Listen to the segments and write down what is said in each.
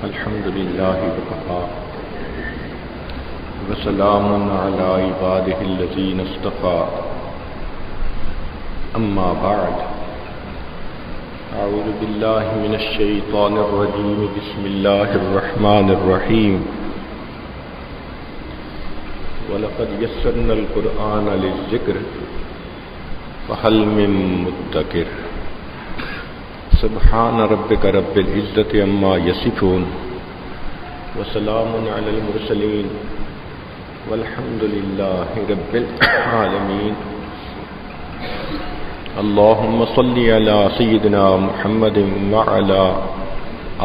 الحمد لله وكفى وسلام على عباده الذين اصطفى أما بعد أعوذ بالله من الشيطان الرجيم بسم الله الرحمن الرحيم وَلَقَدْ يَسَّرْنَا الْقُرْآنَ لِلذِّكْرِ فَهَلْ مِن مُّدَّكِرٍ سبحان ربك رب العزة عما يصفون وسلام على المرسلين والحمد لله رب العالمين اللهم صل على سيدنا محمد وعلى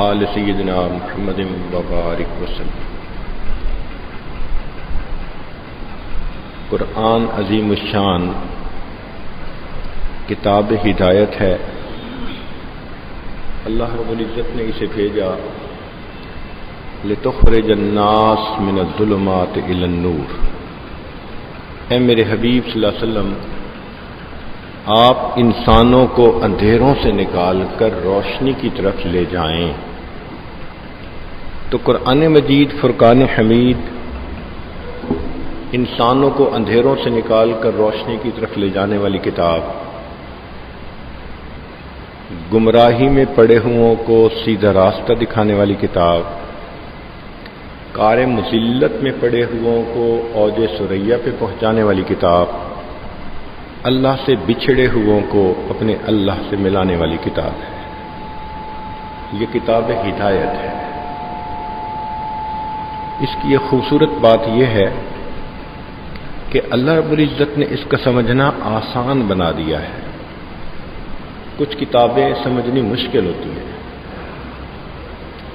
آل سيدنا محمد وبارك وسلم. قرآن عظیم الشان کتاب ہدایت ہے. اللہ رب العزت نے اسے بھیجا لتخرج الناس من الظلمات الى النور. اے میرے حبیب صلی اللہ علیہ وسلم، آپ انسانوں کو اندھیروں سے نکال کر روشنی کی طرف لے جائیں. تو قرآن مجید فرقان حمید انسانوں کو اندھیروں سے نکال کر روشنی کی طرف لے جانے والی کتاب، گمراہی میں پڑے ہوئوں کو سیدھا راستہ دکھانے والی کتاب، کار مذلت میں پڑے ہوئوں کو اوج ثریا پہ پہنچانے والی کتاب، اللہ سے بچھڑے ہوئوں کو اپنے اللہ سے ملانے والی کتاب ہے. یہ کتاب ہدایت ہے. اس کی ایک خوبصورت بات یہ ہے کہ اللہ رب العزت نے اس کا سمجھنا آسان بنا دیا ہے. کچھ کتابیں سمجھنی مشکل ہوتی ہیں،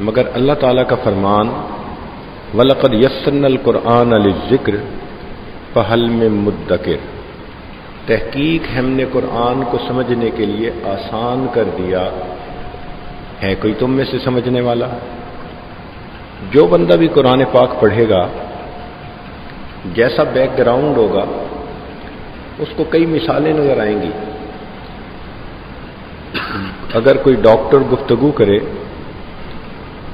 مگر اللہ تعالیٰ کا فرمان وَلَقَدْ يَسَّرْنَا الْقُرْآنَ لِلذِّكْرِ فَهَلْ مِن مُّدَّكِرٍ، تحقیق ہم نے قرآن کو سمجھنے کے لیے آسان کر دیا ہے. کوئی تم میں سے سمجھنے والا؟ جو بندہ بھی قرآن پاک پڑھے گا، جیسا بیک گراؤنڈ ہوگا اس کو کئی مثالیں نظر آئیں گی. اگر کوئی ڈاکٹر گفتگو کرے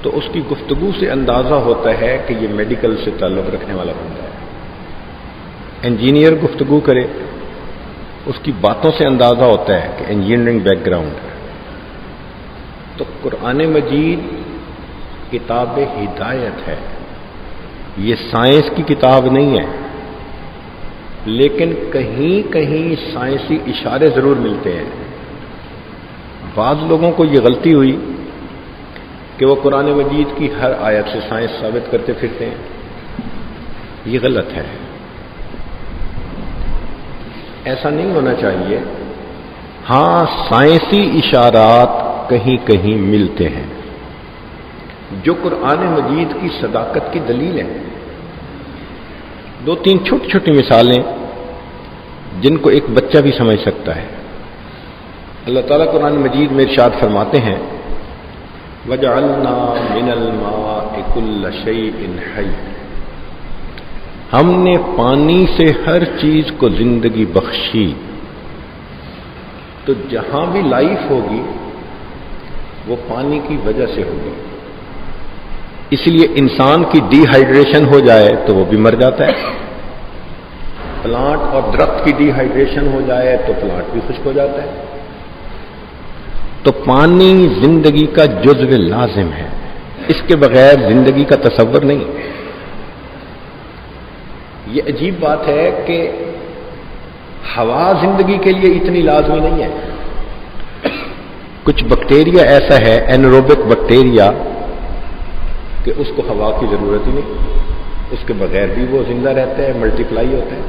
تو اس کی گفتگو سے اندازہ ہوتا ہے کہ یہ میڈیکل سے تعلق رکھنے والا بندہ ہے. انجینئر گفتگو کرے، اس کی باتوں سے اندازہ ہوتا ہے کہ انجینئرنگ بیک گراؤنڈ ہے. تو قرآن مجید کتاب ہدایت ہے. یہ سائنس کی کتاب نہیں ہے، لیکن کہیں کہیں سائنسی اشارے ضرور ملتے ہیں. بعض لوگوں کو یہ غلطی ہوئی کہ وہ قرآن مجید کی ہر آیت سے سائنس ثابت کرتے پھرتے ہیں. یہ غلط ہے، ایسا نہیں ہونا چاہیے. ہاں، سائنسی اشارات کہیں کہیں ملتے ہیں جو قرآن مجید کی صداقت کی دلیل ہے. دو تین چھوٹی چھوٹی مثالیں جن کو ایک بچہ بھی سمجھ سکتا ہے. اللہ تعالیٰ قرآن مجید میں ارشاد فرماتے ہیں وَجَعَلْنَا مِنَ الْمَاءِ كُلَّ شَيْءٍ حَيٍّ، ہم نے پانی سے ہر چیز کو زندگی بخشی. تو جہاں بھی لائف ہوگی وہ پانی کی وجہ سے ہوگی. اس لیے انسان کی ڈی ہائیڈریشن ہو جائے تو وہ بھی مر جاتا ہے. پلانٹ اور درخت کی ڈی ہائیڈریشن ہو جائے تو پلانٹ بھی خشک ہو جاتا ہے. تو پانی زندگی کا جزو لازم ہے، اس کے بغیر زندگی کا تصور نہیں. یہ عجیب بات ہے کہ ہوا زندگی کے لیے اتنی لازمی نہیں ہے. کچھ بیکٹیریا ایسا ہے، اینروبک بیکٹیریا، کہ اس کو ہوا کی ضرورت ہی نہیں، اس کے بغیر بھی وہ زندہ رہتا ہے، ملٹیپلائی ہوتا ہے.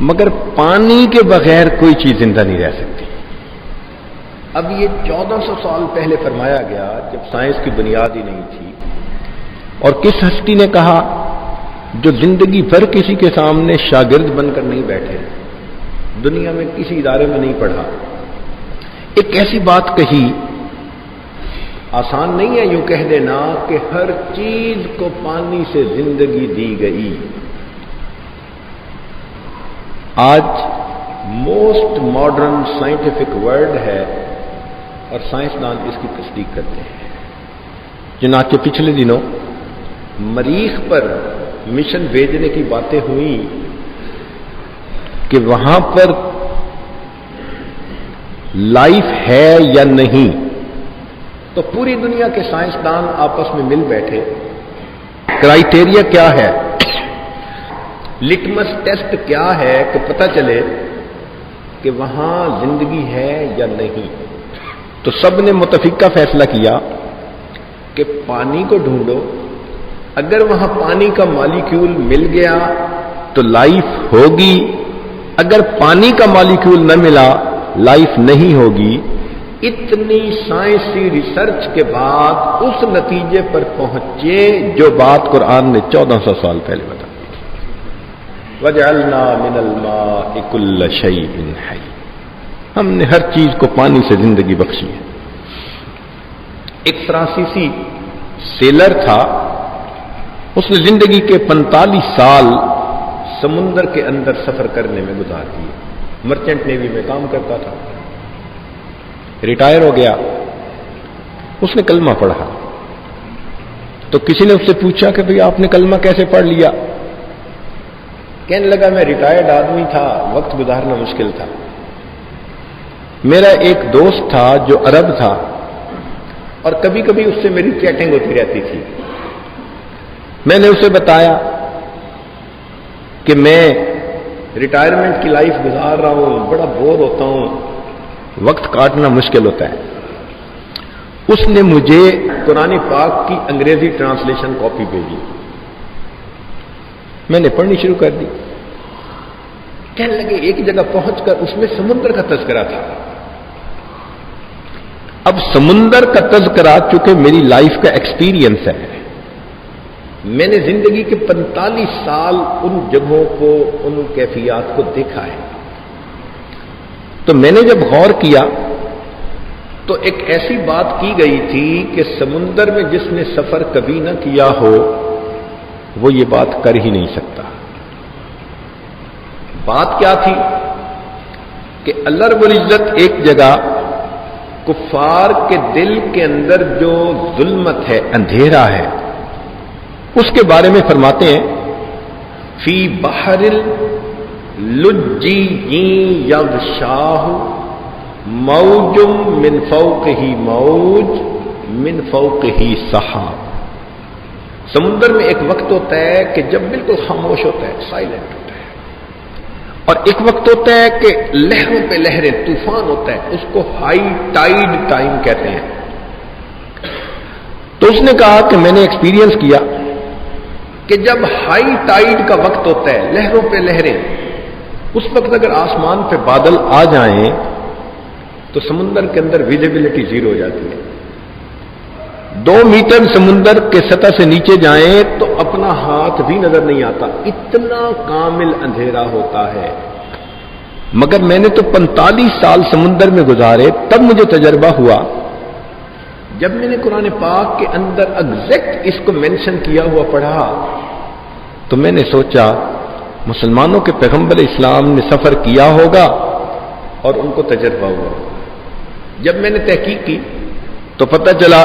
مگر پانی کے بغیر کوئی چیز زندہ نہیں رہ سکتی. اب یہ 1400 سال پہلے فرمایا گیا جب سائنس کی بنیاد ہی نہیں تھی. اور کس ہستی نے کہا جو زندگی بھر کسی کے سامنے شاگرد بن کر نہیں بیٹھے، دنیا میں کسی ادارے میں نہیں پڑھا، ایک ایسی بات کہی. آسان نہیں ہے یوں کہہ دینا کہ ہر چیز کو پانی سے زندگی دی گئی. آج موسٹ ماڈرن سائنٹیفک ورڈ ہے اور سائنسدان اس کی تصدیق کرتے ہیں. چنانچہ پچھلے دنوں مریخ پر مشن بھیجنے کی باتیں ہوئی کہ وہاں پر لائف ہے یا نہیں، تو پوری دنیا کے سائنسدان آپس میں مل بیٹھے، کرائیٹیریا کیا ہے، لٹمس ٹیسٹ کیا ہے کہ پتہ چلے کہ وہاں زندگی ہے یا نہیں۔ تو سب نے متفقہ فیصلہ کیا کہ پانی کو ڈھونڈو، اگر وہاں پانی کا مالیکیول مل گیا تو لائف ہوگی، اگر پانی کا مالیکیول نہ ملا لائف نہیں ہوگی۔ اتنی سائنسی ریسرچ کے بعد اس نتیجے پر پہنچے جو بات قرآن نے 1400 سال پہلے بتا دی، وَجَعَلْنَا مِنَ الْمَاءِ كُلَّ شَيْءٍ حَيٍّ، ہم نے ہر چیز کو پانی سے زندگی بخشی ہے۔ ایک فرانسیسی سیلر تھا، اس نے زندگی کے 45 سال سمندر کے اندر سفر کرنے میں گزار دیے، مرچنٹ نیوی میں کام کرتا تھا، ریٹائر ہو گیا۔ اس نے کلمہ پڑھا تو کسی نے اس سے پوچھا کہ بھئی آپ نے کلمہ کیسے پڑھ لیا؟ کہنے لگا میں ریٹائرڈ آدمی تھا، وقت گزارنا مشکل تھا، میرا ایک دوست تھا جو عرب تھا اور کبھی کبھی اس سے میری چیٹنگ ہوتی رہتی تھی، میں نے اسے بتایا کہ میں ریٹائرمنٹ کی لائف گزار رہا ہوں، بڑا بور ہوتا ہوں، وقت کاٹنا مشکل ہوتا ہے۔ اس نے مجھے قرآن پاک کی انگریزی ٹرانسلیشن کاپی بھیجی، میں نے پڑھنی شروع کر دی۔ کہنے لگے ایک جگہ پہنچ کر اس میں سمندر کا تذکرہ تھا۔ اب سمندر کا تذکرہ چونکہ میری لائف کا ایکسپیرینس ہے، میں نے زندگی کے 45 سال ان جگہوں کو، ان کیفیات کو دیکھا ہے، تو میں نے جب غور کیا تو ایک ایسی بات کی گئی تھی کہ سمندر میں جس نے سفر کبھی نہ کیا ہو وہ یہ بات کر ہی نہیں سکتا۔ بات کیا تھی کہ اللہ رب العزت ایک جگہ کفار کے دل کے اندر جو ظلمت ہے، اندھیرا ہے، اس کے بارے میں فرماتے ہیں فی بحر لجی یغشاہ موج من فوقہ موج من فوقہ سحاب۔ سمندر میں ایک وقت ہوتا ہے کہ جب بالکل خاموش ہوتا ہے، سائلنٹ ہوتا ہے، اور ایک وقت ہوتا ہے کہ لہروں پہ لہریں، طوفان ہوتا ہے، اس کو ہائی ٹائیڈ ٹائم کہتے ہیں۔ تو اس نے کہا کہ میں نے ایکسپیرینس کیا کہ جب ہائی ٹائیڈ کا وقت ہوتا ہے، لہروں پہ لہریں، اس وقت اگر آسمان پہ بادل آ جائیں تو سمندر کے اندر ویزیبلٹی زیرو ہو جاتی ہے۔ 2 میٹر سمندر کے سطح سے نیچے جائیں تو اپنا ہاتھ بھی نظر نہیں آتا، اتنا کامل اندھیرا ہوتا ہے۔ مگر میں نے تو 45 سال سمندر میں گزارے، تب مجھے تجربہ ہوا جب میں نے قرآن پاک کے اندر ایگزیکٹ اس کو مینشن کیا ہوا پڑھا تو میں نے سوچا مسلمانوں کے پیغمبر اسلام نے سفر کیا ہوگا اور ان کو تجربہ ہوا۔ جب میں نے تحقیق کی تو پتہ چلا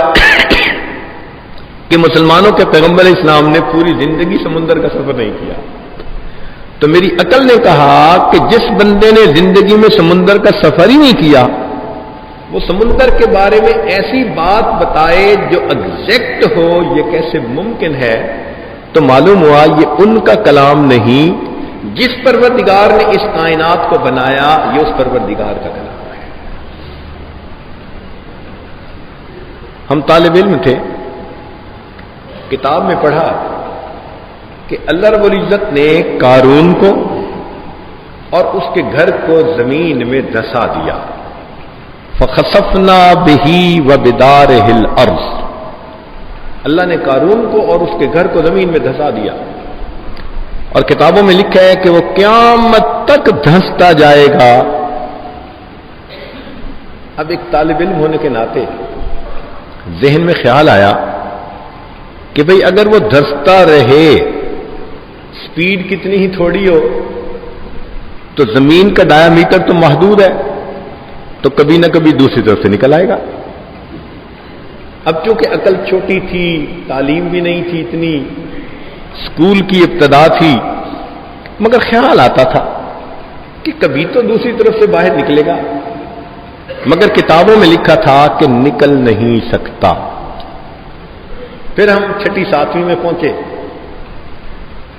کہ مسلمانوں کے پیغمبر اسلام نے پوری زندگی سمندر کا سفر نہیں کیا۔ تو میری عقل نے کہا کہ جس بندے نے زندگی میں سمندر کا سفر ہی نہیں کیا وہ سمندر کے بارے میں ایسی بات بتائے جو ایگزیکٹ ہو، یہ کیسے ممکن ہے؟ تو معلوم ہوا یہ ان کا کلام نہیں، جس پروردگار نے اس کائنات کو بنایا یہ اس پروردگار کا کلام ہے۔ ہم طالب علم تھے، کتاب میں پڑھا کہ اللہ رب العزت نے قارون کو اور اس کے گھر کو زمین میں دھسا دیا، فخسفنا بہ وبدارہ الارض، اللہ نے قارون کو اور اس کے گھر کو زمین میں دھسا دیا، اور کتابوں میں لکھا ہے کہ وہ قیامت تک دھستا جائے گا۔ اب ایک طالب علم ہونے کے ناطے ذہن میں خیال آیا کہ بھئی اگر وہ دھستا رہے، سپیڈ کتنی ہی تھوڑی ہو، تو زمین کا ڈایا میٹر تو محدود ہے، تو کبھی نہ کبھی دوسری طرف سے نکل آئے گا۔ اب چونکہ عقل چھوٹی تھی، تعلیم بھی نہیں تھی اتنی، اسکول کی ابتدا تھی، مگر خیال آتا تھا کہ کبھی تو دوسری طرف سے باہر نکلے گا، مگر کتابوں میں لکھا تھا کہ نکل نہیں سکتا۔ پھر ہم 6 7ویں میں پہنچے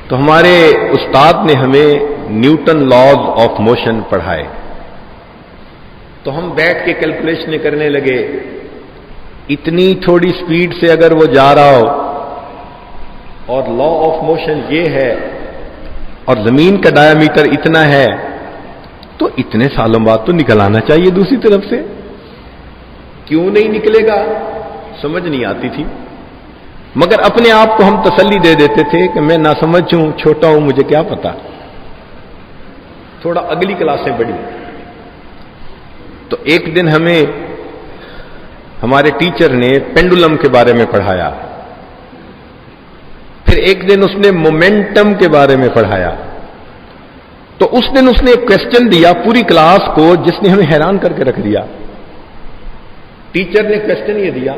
تو ہمارے استاد نے ہمیں نیوٹن لاز آف موشن پڑھائے، تو ہم بیٹھ کے کیلکولیشنیں کرنے لگے، اتنی تھوڑی سپیڈ سے اگر وہ جا رہا ہو اور لا آف موشن یہ ہے اور زمین کا ڈایامیٹر اتنا ہے تو اتنے سالوں بعد تو نکل آنا چاہیے دوسری طرف سے، کیوں نہیں نکلے گا؟ سمجھ نہیں آتی تھی، مگر اپنے آپ کو ہم تسلی دے دیتے تھے کہ میں نہ سمجھ ہوں، چھوٹا ہوں، مجھے کیا پتا۔ تھوڑا اگلی کلاسیں بڑھی تو ایک دن ہمیں ہمارے ٹیچر نے پینڈولم کے بارے میں پڑھایا، پھر ایک دن اس نے مومنٹم کے بارے میں پڑھایا، تو اس دن اس نے ایک کوسچن دیا پوری کلاس کو جس نے ہمیں حیران کر کے رکھ دیا۔ ٹیچر نے کوسچن یہ دیا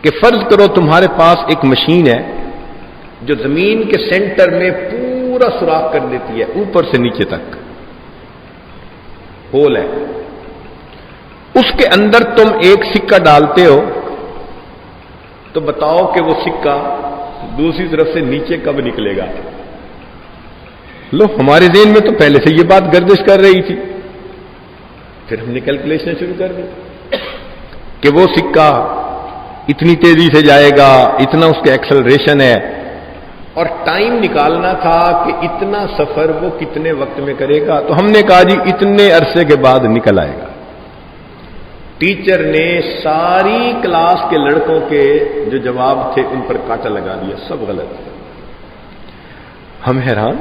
کہ فرض کرو تمہارے پاس ایک مشین ہے جو زمین کے سینٹر میں پورا سوراخ کر دیتی ہے، اوپر سے نیچے تک ہول ہے، اس کے اندر تم ایک سکہ ڈالتے ہو تو بتاؤ کہ وہ سکہ دوسری طرف سے نیچے کب نکلے گا؟ لو، ہمارے ذہن میں تو پہلے سے یہ بات گردش کر رہی تھی، پھر ہم نے کیلکولیشن شروع کر دی کہ وہ سکہ اتنی تیزی سے جائے گا، اتنا اس کے ایکسلریشن ہے، اور ٹائم نکالنا تھا کہ اتنا سفر وہ کتنے وقت میں کرے گا، تو ہم نے کہا جی اتنے عرصے کے بعد نکل آئے گا۔ ٹیچر نے ساری کلاس کے لڑکوں کے جو جواب تھے ان پر کاٹا لگا دیا، سب غلط۔ ہم حیران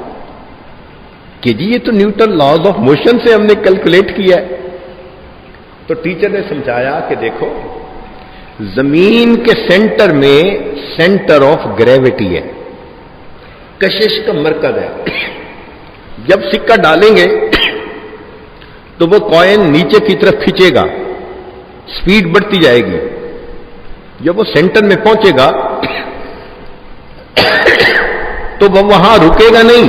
کہ جی یہ تو نیوٹن لاز آف موشن سے ہم نے کیلکولیٹ کیا ہے۔ تو ٹیچر نے سمجھایا کہ دیکھو، زمین کے سینٹر میں سینٹر آف گریوٹی ہے، کشش کا مرکز ہے، جب سکہ ڈالیں گے تو وہ کوئن نیچے کی طرف کھینچے گا، سپیڈ بڑھتی جائے گی، جب وہ سینٹر میں پہنچے گا تو وہ وہاں رکے گا نہیں،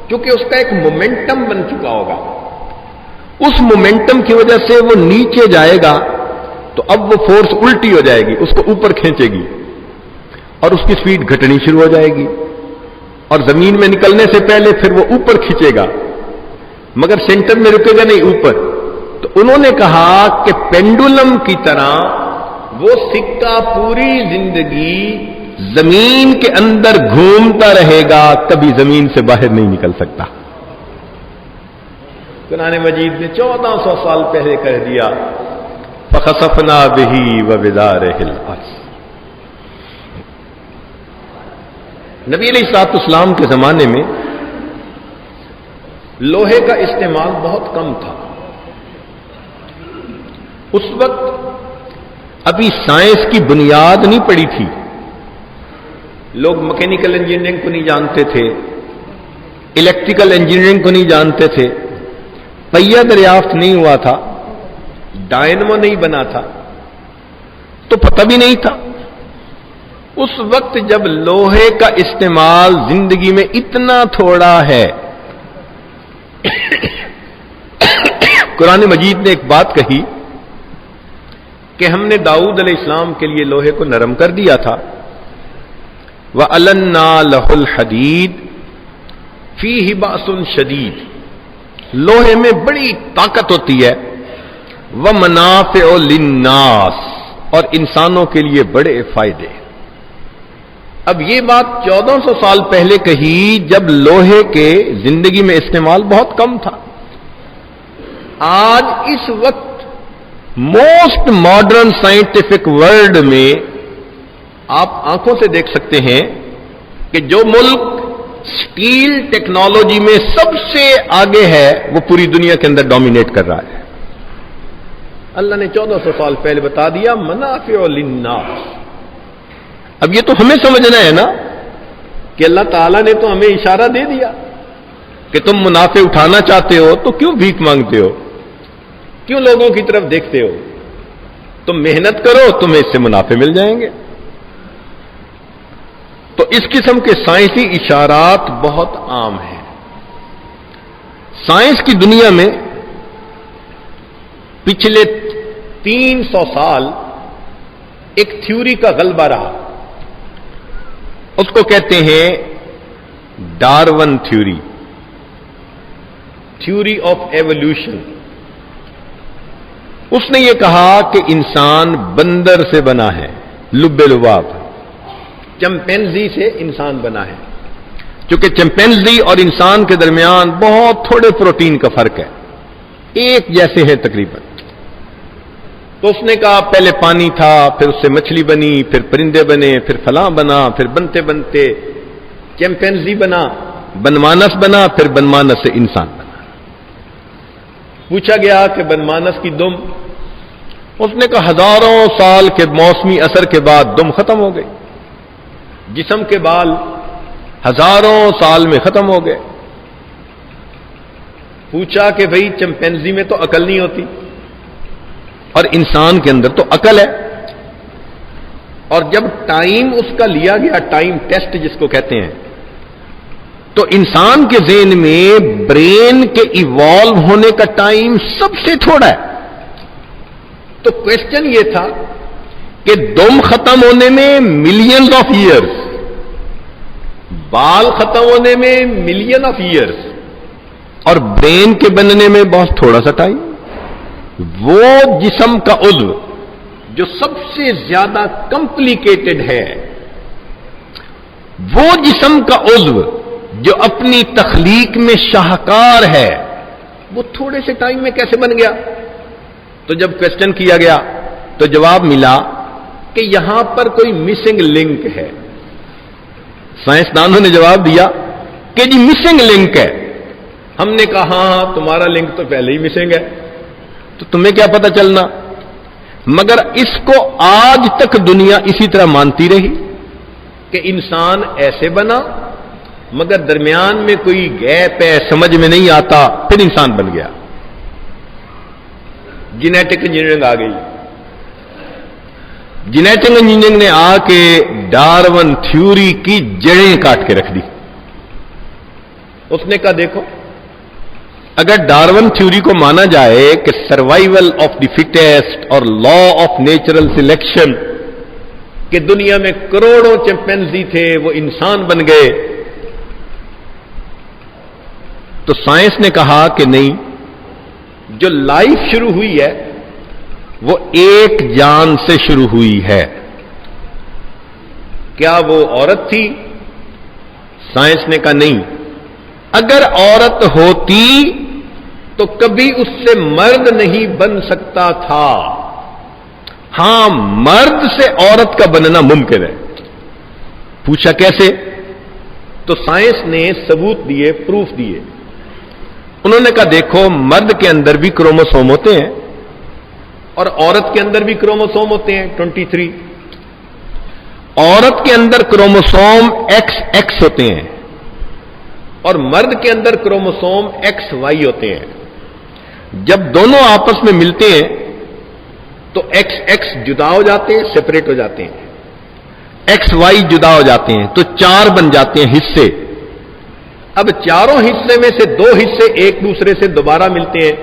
کیونکہ اس کا ایک مومنٹم بن چکا ہوگا، اس مومنٹم کی وجہ سے وہ نیچے جائے گا، تو اب وہ فورس الٹی ہو جائے گی، اس کو اوپر کھینچے گی اور اس کی سپیڈ گھٹنی شروع ہو جائے گی، اور زمین میں نکلنے سے پہلے پھر وہ اوپر کھینچے گا، مگر سینٹر میں رکے گا نہیں، اوپر۔ تو انہوں نے کہا کہ پینڈولم کی طرح وہ سکہ پوری زندگی زمین کے اندر گھومتا رہے گا، کبھی زمین سے باہر نہیں نکل سکتا۔ قرآن مجید نے 1400 سال پہلے کہہ دیا فَخَسَفْنَا بِهِ وَبِدَارِهِ الْأَرْضِ۔ نبی علیہ الصلوۃ والسلام کے زمانے میں لوہے کا استعمال بہت کم تھا، اس وقت ابھی سائنس کی بنیاد نہیں پڑی تھی، لوگ میکینیکل انجینئرنگ کو نہیں جانتے تھے، الیکٹریکل انجینئرنگ کو نہیں جانتے تھے، پہیہ دریافت نہیں ہوا تھا، ڈائنمو نہیں بنا تھا، تو پتہ بھی نہیں تھا۔ اس وقت جب لوہے کا استعمال زندگی میں اتنا تھوڑا ہے، قرآن مجید نے ایک بات کہی کہ ہم نے داؤد علیہ السلام کے لیے لوہے کو نرم کر دیا تھا، وَأَلَنَّا لَهُ الْحَدِيدَ فِيهِ بَأْسٌ شَدِيدٌ، لوہے میں بڑی طاقت ہوتی ہے، وَمَنَافِعُ لِلنَّاسِ، اور انسانوں کے لیے بڑے فائدے۔ اب یہ بات 1400 سال پہلے کہی جب لوہے کے زندگی میں استعمال بہت کم تھا۔ آج اس وقت موسٹ ماڈرن سائنٹیفک ورلڈ میں آپ آنکھوں سے دیکھ سکتے ہیں کہ جو ملک سٹیل ٹیکنالوجی میں سب سے آگے ہے وہ پوری دنیا کے اندر ڈومینیٹ کر رہا ہے۔ اللہ نے 1400 سال پہلے بتا دیا منافع للناس۔ اب یہ تو ہمیں سمجھنا ہے نا کہ اللہ تعالیٰ نے تو ہمیں اشارہ دے دیا کہ تم منافع اٹھانا چاہتے ہو تو کیوں بھیک مانگتے ہو، کیوں لوگوں کی طرف دیکھتے ہو؟ تم محنت کرو, تمہیں اس سے منافع مل جائیں گے. تو اس قسم کے سائنسی اشارات بہت عام ہیں. سائنس کی دنیا میں پچھلے 300 سال ایک تھیوری کا غلبہ رہا. اس کو کہتے ہیں Darwin theory, theory of evolution. اس نے یہ کہا کہ انسان بندر سے بنا ہے, لب لباب, چمپینزی سے انسان بنا ہے. چونکہ چمپینزی اور انسان کے درمیان بہت تھوڑے پروٹین کا فرق ہے, ایک جیسے ہیں تقریباً. تو اس نے کہا پہلے پانی تھا, پھر اس سے مچھلی بنی, پھر پرندے بنے, پھر فلاں بنا, پھر بنتے بنتے چمپینزی بنا, بنمانس بنا, پھر بنمانس سے انسان بنا. پوچھا گیا کہ بنمانس کی دم, اس نے کہا ہزاروں سال کے موسمی اثر کے بعد دم ختم ہو گئی, جسم کے بال ہزاروں سال میں ختم ہو گئے. پوچھا کہ بھئی چمپینزی میں تو عقل نہیں ہوتی اور انسان کے اندر تو عقل ہے. اور جب ٹائم اس کا لیا گیا, ٹائم ٹیسٹ جس کو کہتے ہیں, تو انسان کے ذہن میں برین کے ایوالو ہونے کا ٹائم سب سے تھوڑا ہے. تو کوشچن یہ تھا کہ دم ختم ہونے میں ملینز آف ایئرز, بال ختم ہونے میں ملین آف ایئرز, اور برین کے بننے میں بہت تھوڑا سا ٹائم. وہ جسم کا عضو جو سب سے زیادہ کمپلیکیٹڈ ہے, وہ جسم کا عضو جو اپنی تخلیق میں شاہکار ہے, وہ تھوڑے سے ٹائم میں کیسے بن گیا؟ تو جب کوشچن کیا گیا تو جواب ملا کہ یہاں پر کوئی مسنگ لنک ہے. سائنسدانوں نے جواب دیا کہ جی مسنگ لنک ہے. ہم نے کہا ہاں تمہارا لنک تو پہلے ہی مسنگ ہے, تو تمہیں کیا پتہ چلنا. مگر اس کو آج تک دنیا اسی طرح مانتی رہی کہ انسان ایسے بنا, مگر درمیان میں کوئی گیپ ہے, سمجھ میں نہیں آتا, پھر انسان بن گیا. جینیٹک انجینئرنگ آ گئی. جینیٹک انجینئرنگ نے آ کے ڈارون تھیوری کی جڑیں کاٹ کے رکھ دی. اس نے کہا دیکھو, اگر ڈارون تھیوری کو مانا جائے کہ سروائیول آف دی فٹیسٹ اور لا آف نیچرل سلیکشن, کہ دنیا میں کروڑوں چمپینزی تھے, وہ انسان بن گئے, تو سائنس نے کہا کہ نہیں, جو لائف شروع ہوئی ہے وہ ایک جان سے شروع ہوئی ہے. کیا وہ عورت تھی؟ سائنس نے کہا نہیں. اگر عورت ہوتی تو کبھی اس سے مرد نہیں بن سکتا تھا. ہاں, مرد سے عورت کا بننا ممکن ہے. پوچھا کیسے؟ تو سائنس نے ثبوت دیے, پروف دیے. انہوں نے کہا دیکھو, مرد کے اندر بھی کروموسوم ہوتے ہیں اور عورت کے اندر بھی کروموسوم ہوتے ہیں 23. عورت کے اندر کروموسوم XX ہوتے ہیں اور مرد کے اندر کروموسوم XY ہوتے ہیں. جب دونوں آپس میں ملتے ہیں تو XX جدا ہو جاتے ہیں, سپریٹ ہو جاتے ہیں, XY جدا ہو جاتے ہیں, تو 4 بن جاتے ہیں حصے. اب چاروں حصے میں سے 2 حصے ایک دوسرے سے دوبارہ ملتے ہیں.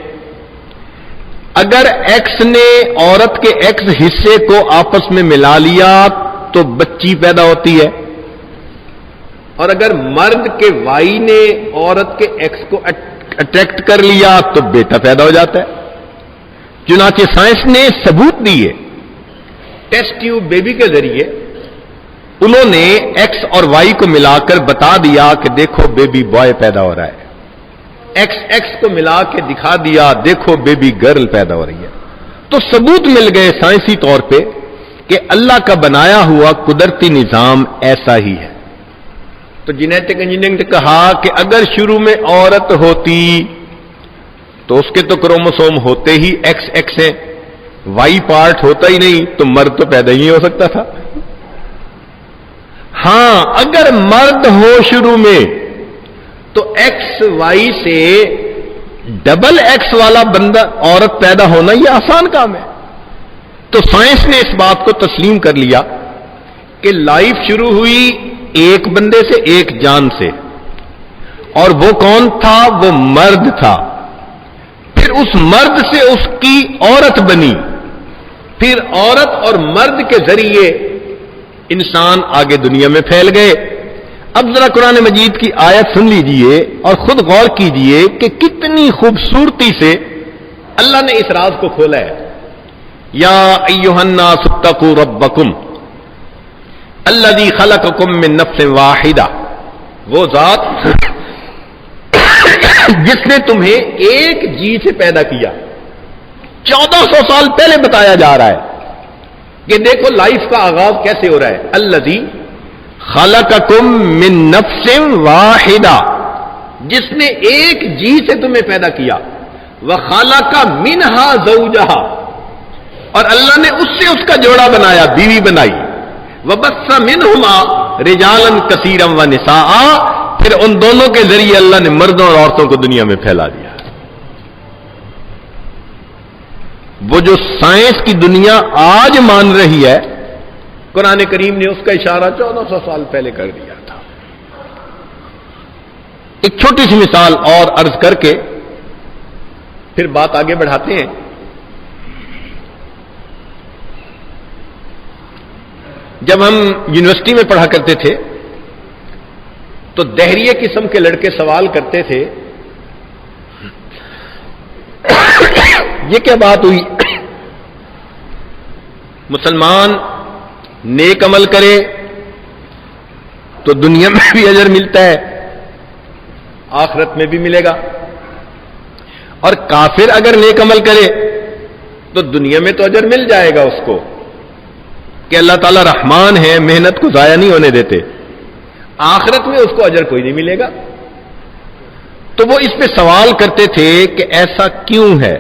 اگر X نے عورت کے X حصے کو آپس میں ملا لیا تو بچی پیدا ہوتی ہے, اور اگر مرد کے Y نے عورت کے X کو اٹریکٹ کر لیا تو بیٹا پیدا ہو جاتا ہے. چنانچہ سائنس نے ثبوت دیے, ٹیسٹ ٹیوب بیبی کے ذریعے انہوں نے X اور Y کو ملا کر بتا دیا کہ دیکھو بیبی بوائے پیدا ہو رہا ہے. XX کو ملا کے دکھا دیا, دیکھو بیبی گرل پیدا ہو رہی ہے. تو ثبوت مل گئے سائنسی طور پہ کہ اللہ کا بنایا ہوا قدرتی نظام ایسا ہی ہے. تو جینیٹک انجینئرنگ نے کہا کہ اگر شروع میں عورت ہوتی تو اس کے تو کروموسوم ہوتے ہی XX ہیں, Y پارٹ ہوتا ہی نہیں, تو مرد تو پیدا ہی نہیں ہو سکتا تھا. ہاں, اگر مرد ہو شروع میں تو XY سے ڈبل X والا بندہ عورت پیدا ہونا یہ آسان کام ہے. تو سائنس نے اس بات کو تسلیم کر لیا کہ لائف شروع ہوئی ایک بندے سے، ایک جان سے، اور وہ کون تھا؟ وہ مرد تھا۔ پھر اس مرد سے اس کی عورت بنی، پھر عورت اور مرد کے ذریعے انسان آگے دنیا میں پھیل گئے۔ اب ذرا قرآن مجید کی آیت سن لیجئے اور خود غور کیجئے کہ کتنی خوبصورتی سے اللہ نے اس راز کو کھولا ہے۔ یا ایھا الناس اتقوا ربکم الذی خلقکم من نفس واحدہ، وہ ذات جس نے تمہیں ایک جی سے پیدا کیا۔ 1400 سال پہلے بتایا جا رہا ہے کہ دیکھو لائف کا آغاز کیسے ہو رہا ہے۔ الذی خلقکم من نفس واحدہ، جس نے ایک جی سے تمہیں پیدا کیا۔ وخلق منہا زوجہا، اور اللہ نے اس سے اس کا جوڑا بنایا، بیوی بنائی۔ وبث منہما رجالا کثیرا ونساء، پھر ان دونوں کے ذریعے اللہ نے مردوں اور عورتوں کو دنیا میں پھیلا دیا۔ وہ جو سائنس کی دنیا آج مان رہی ہے، قرآن کریم نے اس کا اشارہ 1400 سال پہلے کر دیا تھا۔ ایک چھوٹی سی مثال اور عرض کر کے پھر بات آگے بڑھاتے ہیں۔ جب ہم یونیورسٹی میں پڑھا کرتے تھے تو دہریے قسم کے لڑکے سوال کرتے تھے، یہ کیا بات ہوئی؟ مسلمان نیک عمل کرے تو دنیا میں بھی اجر ملتا ہے، آخرت میں بھی ملے گا، اور کافر اگر نیک عمل کرے تو دنیا میں تو اجر مل جائے گا اس کو، کہ اللہ تعالیٰ رحمان ہے، محنت کو ضائع نہیں ہونے دیتے، آخرت میں اس کو اجر کوئی نہیں ملے گا۔ تو وہ اس پہ سوال کرتے تھے کہ ایسا کیوں ہے؟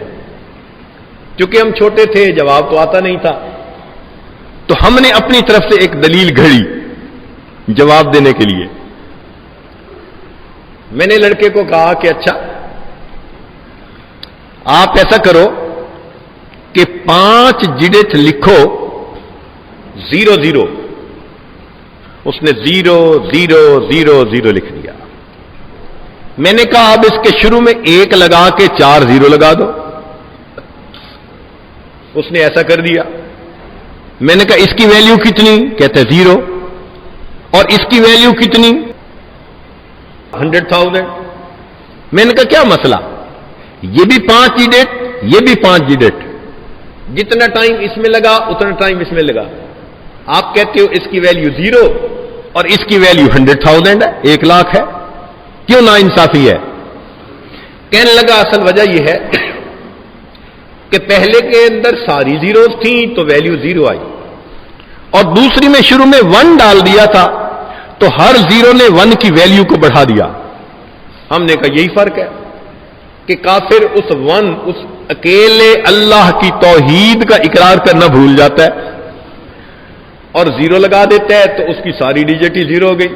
کیونکہ ہم چھوٹے تھے، جواب تو آتا نہیں تھا، تو ہم نے اپنی طرف سے ایک دلیل گھڑی جواب دینے کے لیے۔ میں نے لڑکے کو کہا کہ اچھا آپ ایسا کرو کہ 5 ڈجٹ لکھو 00، اس نے 00000 لکھ دیا۔ میں نے کہا اب اس کے شروع میں 1 لگا کے 4 0 لگا دو، اس نے ایسا کر دیا۔ میں نے کہا اس کی ویلیو کتنی؟ کہتے 0، اور اس کی ویلیو کتنی؟ 100,000۔ میں نے کہا کیا مسئلہ؟ یہ بھی 5 ڈجٹ، یہ بھی 5 ڈجٹ، جتنا ٹائم اس میں لگا اتنا ٹائم اس میں لگا۔ آپ کہتے ہو اس کی ویلیو 0 اور اس کی ویلیو 100,000 ہے، 1 لاکھ ہے، کیوں نا انصافی ہے؟ کہنے لگا اصل وجہ یہ ہے کہ پہلے کے اندر ساری زیروز تھیں تو ویلیو 0 آئی، اور دوسری میں شروع میں 1 ڈال دیا تھا تو ہر 0 نے 1 کی ویلیو کو بڑھا دیا۔ ہم نے کہا یہی فرق ہے کہ کافر اس 1، اس اکیلے اللہ کی توحید کا اقرار کرنا بھول جاتا ہے اور 0 لگا دیتا ہے تو اس کی ساری ڈیجٹ ہی 0 ہو گئی،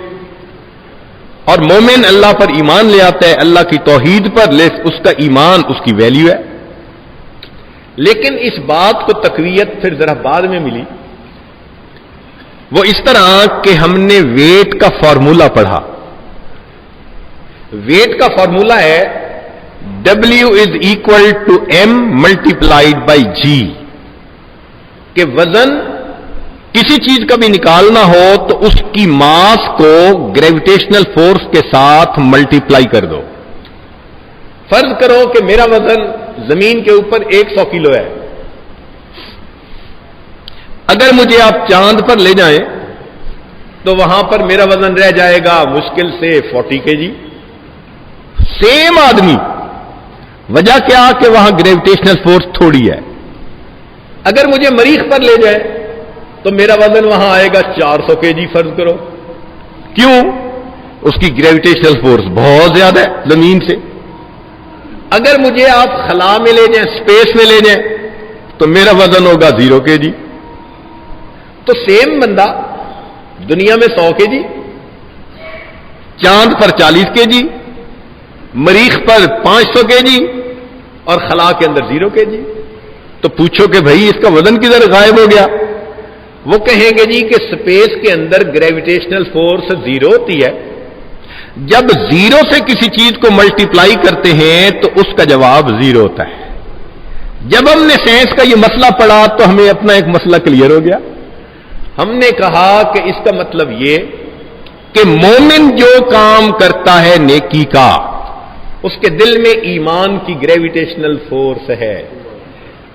اور مومن اللہ پر ایمان لے آتا ہے، اللہ کی توحید پر، اس کا ایمان اس کی ویلیو ہے۔ لیکن اس بات کو تقویت پھر ذرا بعد میں ملی، وہ اس طرح کہ ہم نے ویٹ کا فارمولا پڑھا۔ ویٹ کا فارمولا ہے W = M × G، کہ وزن کسی چیز کا بھی نکالنا ہو تو اس کی ماس کو گریویٹیشنل فورس کے ساتھ ملٹیپلائی کر دو۔ فرض کرو کہ میرا وزن زمین کے اوپر 100 کلو ہے، اگر مجھے آپ چاند پر لے جائیں تو وہاں پر میرا وزن رہ جائے گا مشکل سے 40 kg۔ سیم آدمی، وجہ کیا کہ وہاں گریویٹیشنل فورس تھوڑی ہے۔ اگر مجھے مریخ پر لے جائے تو میرا وزن وہاں آئے گا 400 kg فرض کرو، کیوں؟ اس کی گریویٹیشنل فورس بہت زیادہ ہے زمین سے۔ اگر مجھے آپ خلا میں لے جائیں، اسپیس میں لے جائیں، تو میرا وزن ہوگا 0 kg۔ تو سیم بندہ دنیا میں 100 kg، چاند پر 40 kg، مریخ پر 500 kg، اور خلا کے اندر 0 kg۔ تو پوچھو کہ بھائی اس کا وزن کدھر غائب ہو گیا؟ وہ کہیں گے جی کہ اسپیس کے اندر گریویٹیشنل فورس زیرو ہوتی ہے، جب زیرو سے کسی چیز کو ملٹیپلائی کرتے ہیں تو اس کا جواب زیرو ہوتا ہے۔ جب ہم نے سائنس کا یہ مسئلہ پڑھا تو ہمیں اپنا ایک مسئلہ کلیئر ہو گیا۔ ہم نے کہا کہ اس کا مطلب یہ کہ مومن جو کام کرتا ہے نیکی کا، اس کے دل میں ایمان کی گریویٹیشنل فورس ہے،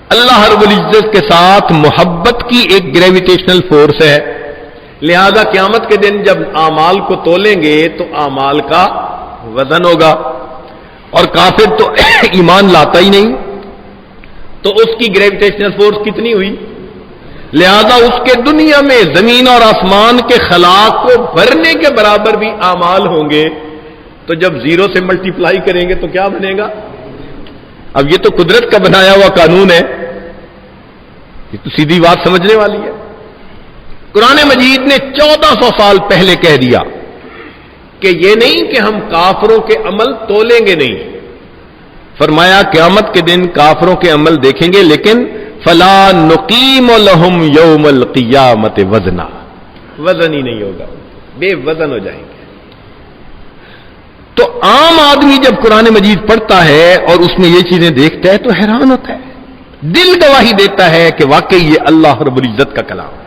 اللہ رب العزت کے ساتھ محبت کی ایک گریویٹیشنل فورس ہے، لہذا قیامت کے دن جب اعمال کو تولیں گے تو اعمال کا وزن ہوگا، اور کافر تو ایمان لاتا ہی نہیں، تو اس کی گریویٹیشنل فورس کتنی ہوئی؟ لہذا اس کے دنیا میں زمین اور آسمان کے خلا کو بھرنے کے برابر بھی اعمال ہوں گے، تو جب زیرو سے ملٹیپلائی کریں گے تو کیا بنے گا؟ اب یہ تو قدرت کا بنایا ہوا قانون ہے، یہ تو سیدھی بات سمجھنے والی ہے۔ قرآن مجید نے 1400 سال پہلے کہہ دیا کہ یہ نہیں کہ ہم کافروں کے عمل تولیں گے نہیں، فرمایا قیامت کے دن کافروں کے عمل دیکھیں گے، لیکن فلا نقیم لہم یوم القیامت وزنا، وزن ہی نہیں ہوگا، بے وزن ہو جائیں گے۔ تو عام آدمی جب قرآن مجید پڑھتا ہے اور اس میں یہ چیزیں دیکھتا ہے تو حیران ہوتا ہے، دل گواہی دیتا ہے کہ واقعی یہ اللہ رب العزت کا کلام ہے۔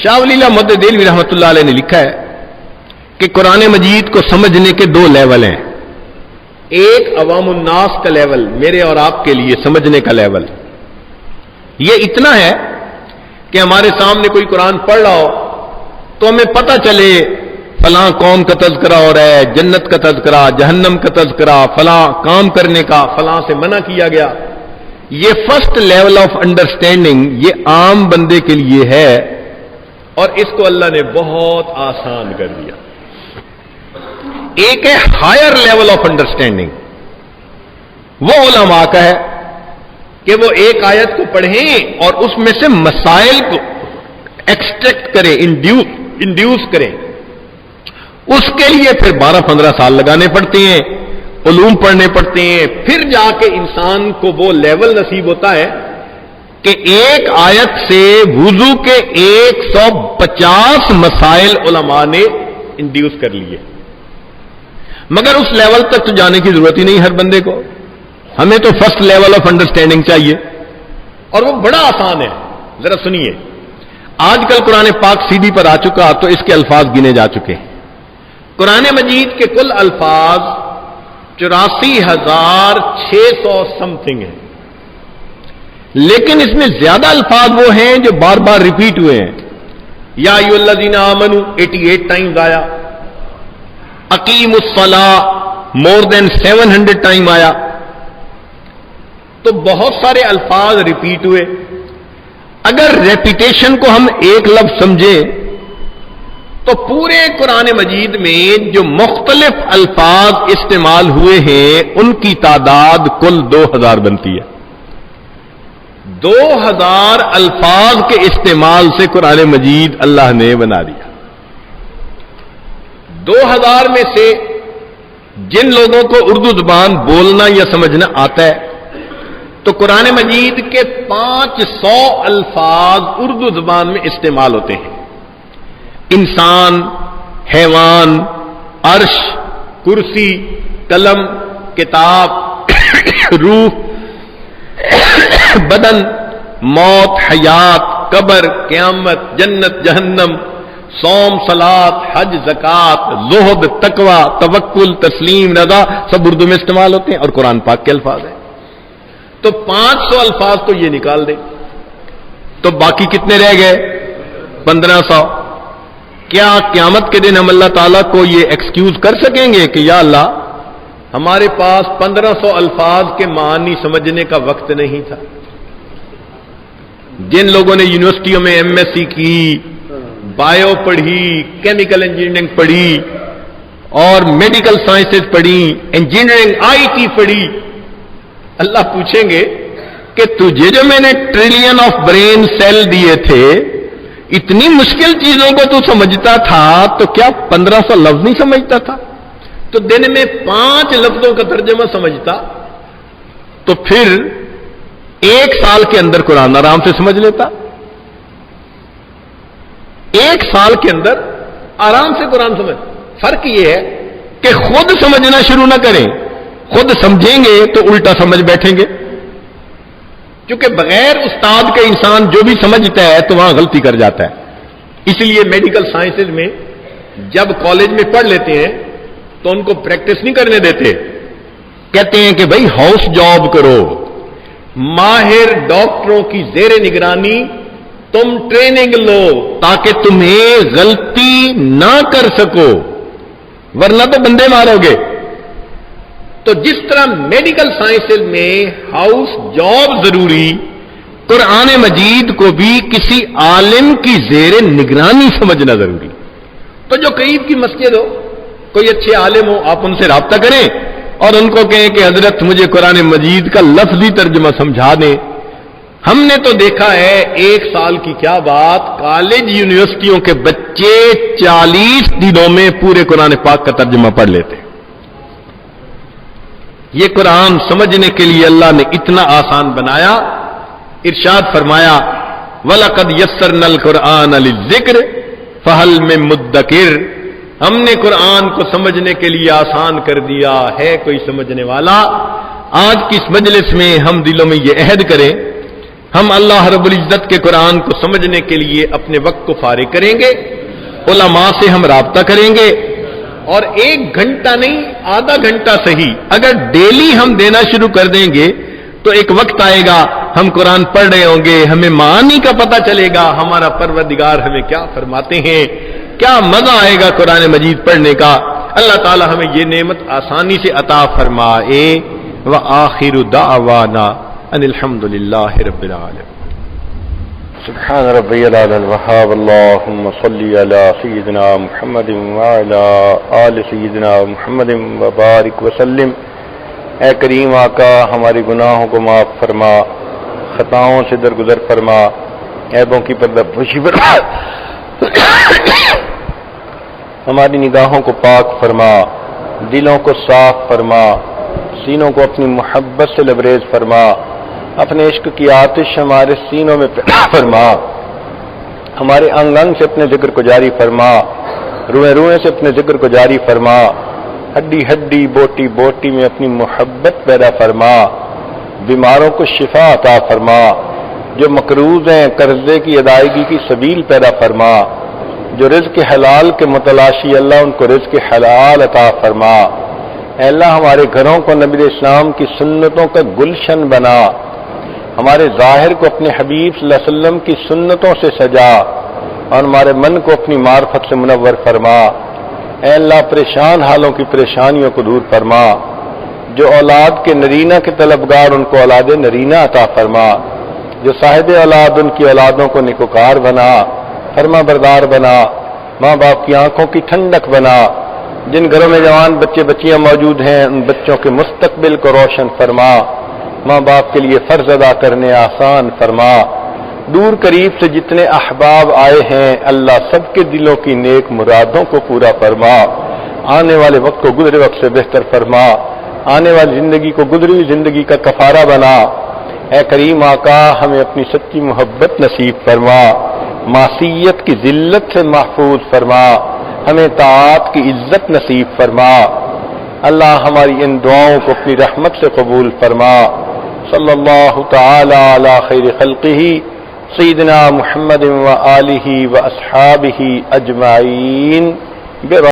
شاہ ولی اللہ مدد دہلوی رحمۃ اللہ علیہ نے لکھا ہے کہ قرآن مجید کو سمجھنے کے دو لیول ہیں، ایک عوام الناس کا لیول، میرے اور آپ کے لیے سمجھنے کا لیول، یہ اتنا ہے کہ ہمارے سامنے کوئی قرآن پڑھ رہا ہو تو ہمیں پتہ چلے فلاں قوم کا تذکرہ ہو رہا ہے، جنت کا تذکرہ، جہنم کا تذکرہ، فلاں کام کرنے کا، فلاں سے منع کیا گیا۔ یہ فرسٹ لیول آف انڈرسٹینڈنگ یہ عام بندے کے لیے ہے، اور اس کو اللہ نے بہت آسان کر دیا۔ ایک ہے ہائر لیول آف انڈرسٹینڈنگ، وہ علماء کا ہے کہ وہ ایک آیت کو پڑھیں اور اس میں سے مسائل کو ایکسٹریکٹ کریں، انڈیوس کریں، اس کے لیے پھر 12-15 سال لگانے پڑتے ہیں، علوم پڑھنے پڑتے ہیں، پھر جا کے انسان کو وہ لیول نصیب ہوتا ہے کہ ایک آیت سے وضو کے 150 مسائل علماء نے انڈیوس کر لیے۔ مگر اس لیول تک تو جانے کی ضرورت ہی نہیں ہر بندے کو، ہمیں تو فرسٹ لیول آف انڈرسٹینڈنگ چاہیے، اور وہ بڑا آسان ہے۔ ذرا سنیے، آج کل قرآن پاک سی ڈی پر آ چکا تو اس کے الفاظ گنے جا چکے ہیں۔ قرآن مجید کے کل الفاظ 84,600 سم تھنگ ہیں، لیکن اس میں زیادہ الفاظ وہ ہیں جو بار بار ریپیٹ ہوئے ہیں۔ یا ایھا الذین آمنوا 88 ٹائمز آیا، اقیم الصلاۃ مور دین 700 ٹائم آیا، تو بہت سارے الفاظ ریپیٹ ہوئے۔ اگر ریپیٹیشن کو ہم ایک لفظ سمجھیں تو پورے قرآن مجید میں جو مختلف الفاظ استعمال ہوئے ہیں ان کی تعداد کل 2000 بنتی ہے۔ 2000 الفاظ کے استعمال سے قرآن مجید اللہ نے بنا دیا۔ 2000 میں سے جن لوگوں کو اردو زبان بولنا یا سمجھنا آتا ہے تو قرآن مجید کے 500 الفاظ اردو زبان میں استعمال ہوتے ہیں۔ انسان، حیوان، عرش، کرسی، قلم، کتاب، روح، بدن، موت، حیات، قبر، قیامت، جنت، جہنم، صوم، صلاۃ، حج، زکات، زہد، تقوی، توکل، تسلیم، رضا، سب اردو میں استعمال ہوتے ہیں اور قرآن پاک کے الفاظ ہیں۔ تو 500 الفاظ تو یہ نکال دیں تو باقی کتنے رہ گئے؟ 1500۔ کیا قیامت کے دن ہم اللہ تعالیٰ کو یہ ایکسکیوز کر سکیں گے کہ یا اللہ ہمارے پاس 1500 الفاظ کے معنی سمجھنے کا وقت نہیں تھا؟ جن لوگوں نے یونیورسٹیوں میں ایم ایس سی کی، بایو پڑھی، کیمیکل انجینئرنگ پڑھی اور میڈیکل سائنسز پڑھی، انجینئرنگ آئی ٹی پڑھی، اللہ پوچھیں گے کہ تجھے جو میں نے ٹریلین آف برین سیل دیے تھے، اتنی مشکل چیزوں کو تو سمجھتا تھا تو کیا 1500 لفظ نہیں سمجھتا تھا؟ تو دن میں 5 لفظوں کا ترجمہ سمجھتا تو پھر 1 سال کے اندر قرآن آرام سے سمجھ لیتا. 1 سال کے اندر آرام سے قرآن سمجھ. فرق یہ ہے کہ خود سمجھنا شروع نہ کریں. خود سمجھیں گے تو الٹا سمجھ بیٹھیں گے، کیونکہ بغیر استاد کے انسان جو بھی سمجھتا ہے تو وہاں غلطی کر جاتا ہے. اس لیے میڈیکل سائنسز میں جب کالج میں پڑھ لیتے ہیں تو ان کو پریکٹس نہیں کرنے دیتے. کہتے ہیں کہ بھائی ہاؤس جاب کرو، ماہر ڈاکٹروں کی زیر نگرانی تم ٹریننگ لو تاکہ تمہیں غلطی نہ کر سکو، ورنہ تو بندے مارو گے. تو جس طرح میڈیکل سائنسز میں ہاؤس جاب ضروری، قرآن مجید کو بھی کسی عالم کی زیر نگرانی سمجھنا ضروری. تو جو قریب کی مسجد ہو، کوئی اچھے عالم ہو، آپ ان سے رابطہ کریں اور ان کو کہیں کہ حضرت مجھے قرآن مجید کا لفظی ترجمہ سمجھا دیں. ہم نے تو دیکھا ہے 1 سال کی کیا بات، کالج یونیورسٹیوں کے بچے 40 دنوں میں پورے قرآن پاک کا ترجمہ پڑھ لیتے. یہ قرآن سمجھنے کے لیے اللہ نے اتنا آسان بنایا. ارشاد فرمایا وَلَقَدْ يَسَّرْنَا الْقُرْآنَ لِلذِّكْرِ فَهَلْ مِن مُدَّكِرٍ. ہم نے قرآن کو سمجھنے کے لیے آسان کر دیا، ہے کوئی سمجھنے والا؟ آج کی اس مجلس میں ہم دلوں میں یہ عہد کریں، ہم اللہ رب العزت کے قرآن کو سمجھنے کے لیے اپنے وقت کو فارغ کریں گے، علماء سے ہم رابطہ کریں گے، اور 1 گھنٹہ نہیں، آدھا گھنٹہ صحیح اگر ڈیلی ہم دینا شروع کر دیں گے تو ایک وقت آئے گا ہم قرآن پڑھ رہے ہوں گے، ہمیں معانی کا پتہ چلے گا ہمارا پروردگار ہمیں کیا فرماتے ہیں، کیا مزہ آئے گا قرآن مجید پڑھنے کا. اللہ تعالی ہمیں یہ نعمت آسانی سے عطا فرمائے. وآخر دعوانا ان الحمد للہ رب العالمین. سبحان ربی العلی الوہاب. اللہم صلی علی سیدنا محمد وعلی آل سیدنا محمد وبارک وسلم. اے کریم آقا، ہماری گناہوں کو معاف فرما، خطاؤں سے درگزر فرما، عیبوں کی پردہ پوشی فرما، ہماری نگاہوں کو پاک فرما، دلوں کو صاف فرما، سینوں کو اپنی محبت سے لبریز فرما، اپنے عشق کی آتش ہمارے سینوں میں پیدا فرما، ہمارے انگ انگ سے اپنے ذکر کو جاری فرما، روئیں روئیں سے اپنے ذکر کو جاری فرما، ہڈی ہڈی بوٹی بوٹی میں اپنی محبت پیدا فرما، بیماروں کو شفا عطا فرما، جو مقروض ہیں قرضے کی ادائیگی کی سبیل پیدا فرما، جو رزق حلال کے متلاشی اللہ ان کو رزق حلال عطا فرما. اے اللہ ہمارے گھروں کو نبی اسلام کی سنتوں کا گلشن بنا، ہمارے ظاہر کو اپنے حبیب صلی اللہ علیہ وسلم کی سنتوں سے سجا، اور ہمارے من کو اپنی معرفت سے منور فرما. اے اللہ پریشان حالوں کی پریشانیوں کو دور فرما، جو اولاد کے نرینہ کے طلبگار ان کو اولاد نرینہ عطا فرما، جو صاحب اولاد ان کی اولادوں کو نیکوکار بنا، فرما بردار بنا، ماں باپ کی آنکھوں کی ٹھنڈک بنا. جن گھروں میں جوان بچے بچیاں موجود ہیں ان بچوں کے مستقبل کو روشن فرما، ماں باپ کے لیے فرض ادا کرنے آسان فرما. دور قریب سے جتنے احباب آئے ہیں اللہ سب کے دلوں کی نیک مرادوں کو پورا فرما، آنے والے وقت کو گزرے وقت سے بہتر فرما، آنے والی زندگی کو گزری ہوئی زندگی کا کفارہ بنا. اے کریم آقا ہمیں اپنی سچی محبت نصیب فرما، معصیت کی ذلت سے محفوظ فرما، ہمیں طاعت کی عزت نصیب فرما. اللہ ہماری ان دعاؤں کو اپنی رحمت سے قبول فرما. صلی اللہ تعالی علی خیر خلقہ سیدنا محمد و آلہ و اصحابہ اجمعین.